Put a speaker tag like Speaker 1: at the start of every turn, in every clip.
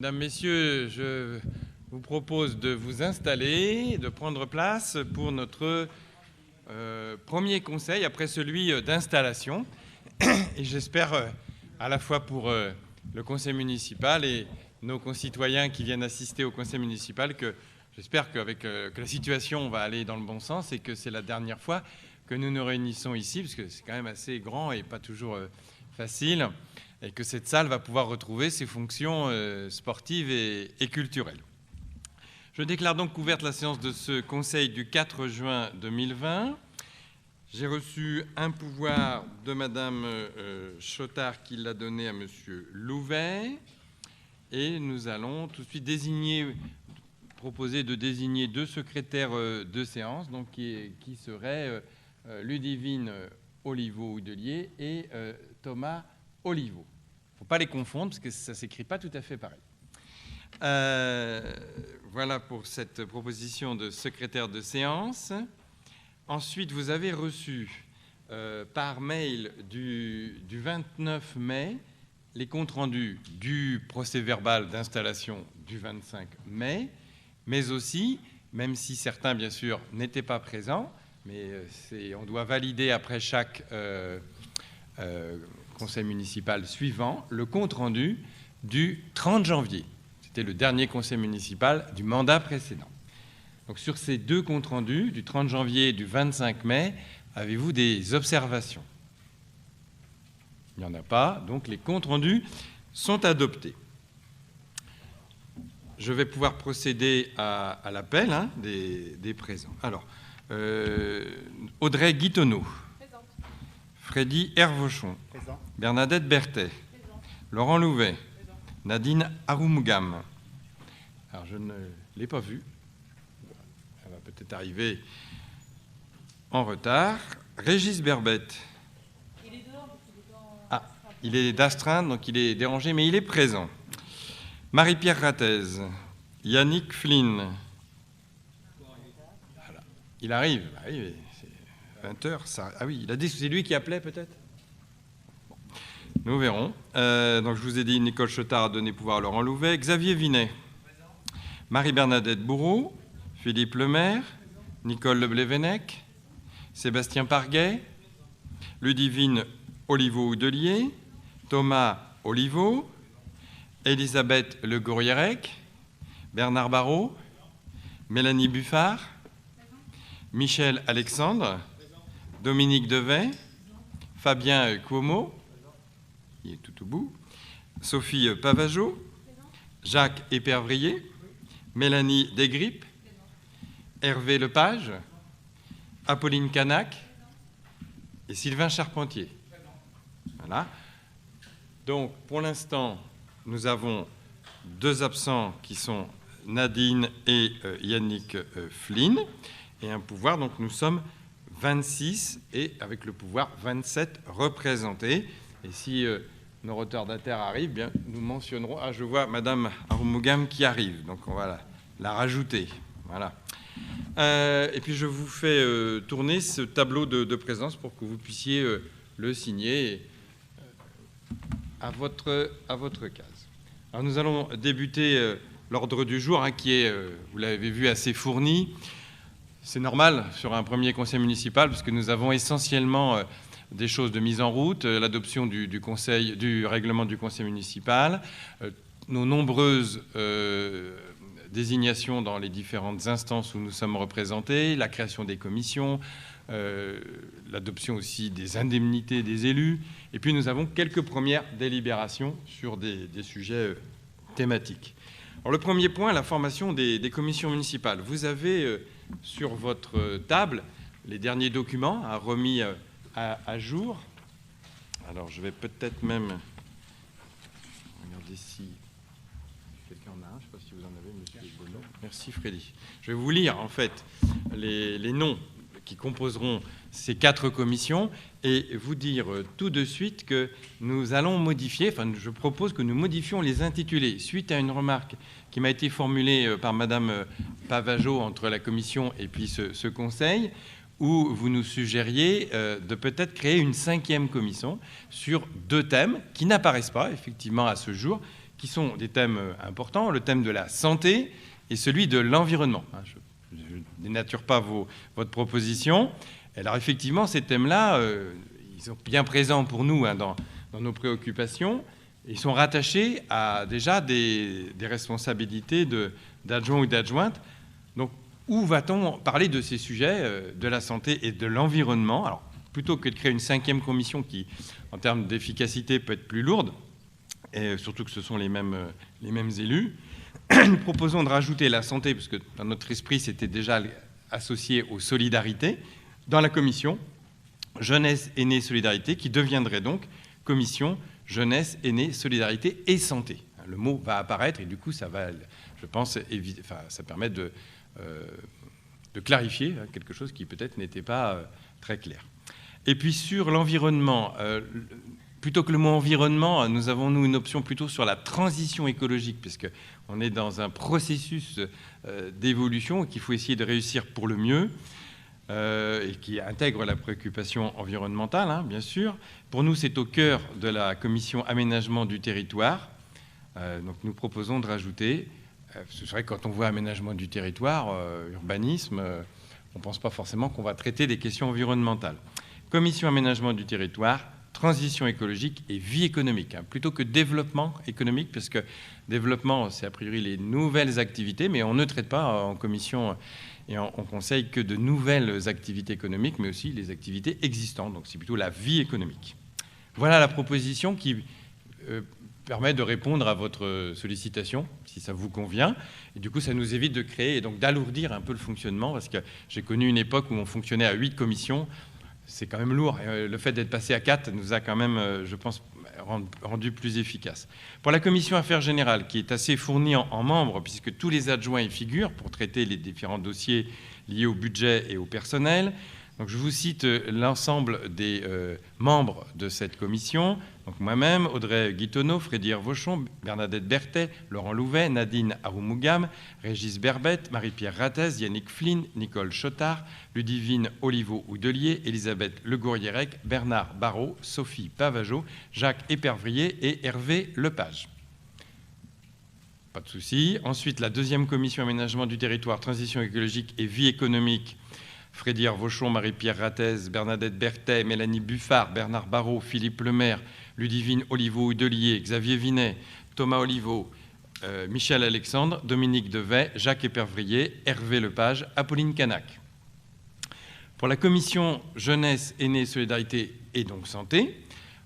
Speaker 1: Mesdames, Messieurs, je vous propose de vous installer, de prendre place pour notre premier conseil après celui d'installation. Et j'espère à la fois pour le conseil municipal et nos concitoyens qui viennent assister au conseil municipal que j'espère que la situation va aller dans le bon sens et que c'est la dernière fois que nous nous réunissons ici, parce que c'est quand même assez grand et pas toujours facile, et que cette salle va pouvoir retrouver ses fonctions sportives et culturelles. Je déclare donc ouverte la séance de ce conseil du 4 juin 2020. J'ai reçu un pouvoir de Madame Chotard qui l'a donné à Monsieur Louvet, et nous allons tout de suite proposer de désigner deux secrétaires de séance, donc qui seraient Ludivine Oliveau-Houdelier et Thomas Oliveau. Il ne faut pas les confondre parce que ça ne s'écrit pas tout à fait pareil. Voilà pour cette proposition de secrétaire de séance. Ensuite, vous avez reçu par mail du 29 mai les comptes rendus du procès-verbal d'installation du 25 mai, mais aussi, même si certains, bien sûr, n'étaient pas présents, mais on doit valider après chaque conseil municipal suivant le compte-rendu du 30 janvier. C'était le dernier conseil municipal du mandat précédent. Donc sur ces deux comptes rendus, du 30 janvier et du 25 mai, avez-vous des observations? Il n'y en a pas, donc les comptes rendus sont adoptés. Je vais pouvoir procéder à l'appel des présents. Alors, Audrey Guitonneau. Freddy Hervochon. Présent. Bernadette Berthet. Présent. Laurent Louvet. Présent. Nadine Aroumgam. Alors, je ne l'ai pas vue. Elle va peut-être arriver en retard. Régis Berbette. Il est dehors, il est d'astreinte, donc il est dérangé, mais il est présent. Marie-Pierre Rattez. Yannick Flynn. Voilà. Il arrive. 20h, ça... Ah oui, c'est lui qui appelait peut-être bon. Nous verrons. Donc je vous ai dit, Nicole Chotard a donné pouvoir à Laurent Louvet. Xavier Vinet. Marie-Bernadette Bourreau. Philippe Lemaire. Nicole Leblévenec. Sébastien Parguet. Ludivine Oliveau-Houdelier. Thomas Oliveau. Elisabeth Le Gourierec. Bernard Barrault. Mélanie Buffard. Michel Alexandre. Dominique Devet, Fabien Cuomo, il est tout au bout, Sophie Pavageau, Jacques Épervrier, Mélanie Desgrippes, Hervé Lepage, Apolline Canac et Sylvain Charpentier. Voilà. Donc, pour l'instant, nous avons deux absents qui sont Nadine et Yannick Flynn, et un pouvoir, donc nous sommes 26 et avec le pouvoir 27 représentés. Et si nos retardataires arrivent, bien, nous mentionnerons... Ah, je vois Madame Aroumgam qui arrive, donc on va la rajouter. Voilà. Et puis je vous fais tourner ce tableau de présence pour que vous puissiez le signer à votre case. Alors nous allons débuter l'ordre du jour, qui est, vous l'avez vu, assez fourni. C'est normal sur un premier conseil municipal, parce que nous avons essentiellement des choses de mise en route, l'adoption du règlement du conseil municipal, nos nombreuses désignations dans les différentes instances où nous sommes représentés, la création des commissions, l'adoption aussi des indemnités des élus, et puis nous avons quelques premières délibérations sur des sujets thématiques. Alors le premier point, la formation des commissions municipales. Vous avez sur votre table les derniers documents remis à jour. Alors je vais peut-être même regarder si quelqu'un en a un. Je ne sais pas si vous en avez, monsieur Bonneau. Merci Freddy. Je vais vous lire en fait les noms qui composeront ces 4 commissions et vous dire tout de suite que nous allons modifier, je propose que nous modifions les intitulés suite à une remarque qui m'a été formulée par Madame Pavageau entre la commission et puis ce conseil, où vous nous suggériez de peut-être créer une 5e commission sur 2 thèmes qui n'apparaissent pas effectivement à ce jour, qui sont des thèmes importants, le thème de la santé et celui de l'environnement. Je ne dénature pas votre proposition. Alors effectivement, ces thèmes-là, ils sont bien présents pour nous dans nos préoccupations. Ils sont rattachés à déjà des responsabilités d'adjoints ou d'adjointes. Donc, où va-t-on parler de ces sujets de la santé et de l'environnement? Alors, plutôt que de créer une 5e commission qui, en termes d'efficacité, peut être plus lourde, et surtout que ce sont les mêmes élus, nous proposons de rajouter la santé, parce que dans notre esprit, c'était déjà associé aux solidarités, dans la commission Jeunesse, Aînés, Solidarité, qui deviendrait donc commission Jeunesse, Aînés, Solidarité et Santé. Le mot va apparaître et du coup, ça va, je pense, ça permet de clarifier quelque chose qui peut-être n'était pas très clair. Et puis sur l'environnement, plutôt que le mot environnement, nous avons une option plutôt sur la transition écologique, puisqu'on est dans un processus d'évolution qu'il faut essayer de réussir pour le mieux, et qui intègre la préoccupation environnementale, bien sûr. Pour nous, c'est au cœur de la commission aménagement du territoire. Donc nous proposons de rajouter, c'est vrai que quand on voit aménagement du territoire, urbanisme, on ne pense pas forcément qu'on va traiter des questions environnementales. Commission aménagement du territoire, transition écologique et vie économique, plutôt que développement économique, parce que développement, c'est a priori les nouvelles activités, mais on ne traite pas en commission et en conseil que de nouvelles activités économiques, mais aussi les activités existantes. Donc c'est plutôt la vie économique. Voilà la proposition qui permet de répondre à votre sollicitation, si ça vous convient. Et du coup, ça nous évite de créer et donc d'alourdir un peu le fonctionnement, parce que j'ai connu une époque où on fonctionnait à 8 commissions. C'est quand même lourd. Et le fait d'être passé à 4 nous a quand même, je pense, rendu plus efficace. Pour la commission Affaires Générales, qui est assez fournie en membres, puisque tous les adjoints y figurent pour traiter les différents dossiers liés au budget et au personnel. Donc, je vous cite l'ensemble des membres de cette commission. Donc, moi-même, Audrey Guitonneau, Frédéric Vauchon, Bernadette Berthet, Laurent Louvet, Nadine Aroumogam, Régis Berbette, Marie-Pierre Rattez, Yannick Flynn, Nicole Chotard, Ludivine Oliveau-Houdelier, Elisabeth Legourierec, Bernard Barrault, Sophie Pavageau, Jacques Épervrier et Hervé Lepage. Pas de souci. Ensuite, la deuxième commission aménagement du territoire, transition écologique et vie économique. Frédéric Vauchon, Marie-Pierre Rattez, Bernadette Berthet, Mélanie Buffard, Bernard Barrault, Philippe Lemaire, Ludivine Oliveau-Houdelier, Xavier Vinet, Thomas Oliveau, Michel Alexandre, Dominique Devet, Jacques Épervrier, Hervé Lepage, Apolline Canac. Pour la commission Jeunesse, Aînés, Solidarité et donc Santé,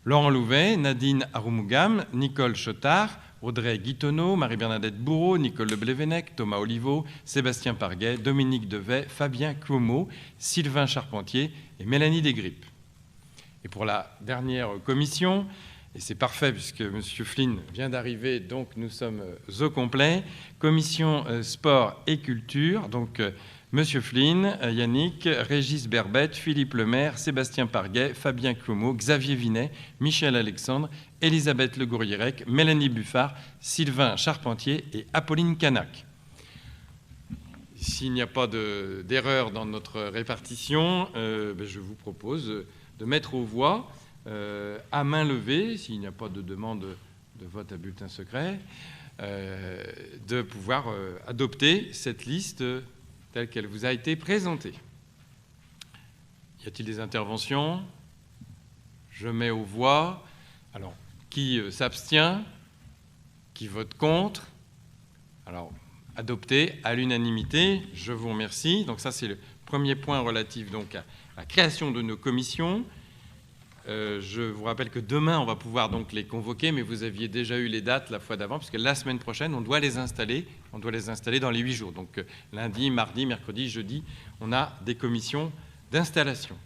Speaker 1: Laurent Louvet, Nadine Aroumogam, Nicole Chotard, Audrey Guitonneau, Marie-Bernadette Bourreau, Nicole Leblévenec, Thomas Oliveau, Sébastien Parguet, Dominique Devet, Fabien Cuomo, Sylvain Charpentier et Mélanie Desgrippes. Et pour la dernière commission, et c'est parfait puisque M. Flynn vient d'arriver, donc nous sommes au complet, commission sport et culture, donc M. Flynn, Yannick, Régis Berbette, Philippe Lemaire, Sébastien Parguet, Fabien Cuomo, Xavier Vinet, Michel Alexandre, Elisabeth Legourierec, Mélanie Buffard, Sylvain Charpentier et Apolline Canac. S'il n'y a pas d'erreur dans notre répartition, je vous propose de mettre aux voix, à main levée, s'il n'y a pas de demande de vote à bulletin secret, de pouvoir adopter cette liste telle qu'elle vous a été présentée. Y a-t-il des interventions? Je mets aux voix. Alors, qui s'abstient? Qui vote contre? Alors, adopté à l'unanimité. Je vous remercie. Donc ça, c'est le premier point relatif donc, à la création de nos commissions. Je vous rappelle que demain, on va pouvoir donc les convoquer, mais vous aviez déjà eu les dates la fois d'avant, puisque la semaine prochaine, on doit les installer. On doit les installer dans les 8 jours. Donc lundi, mardi, mercredi, jeudi, on a des commissions d'installation.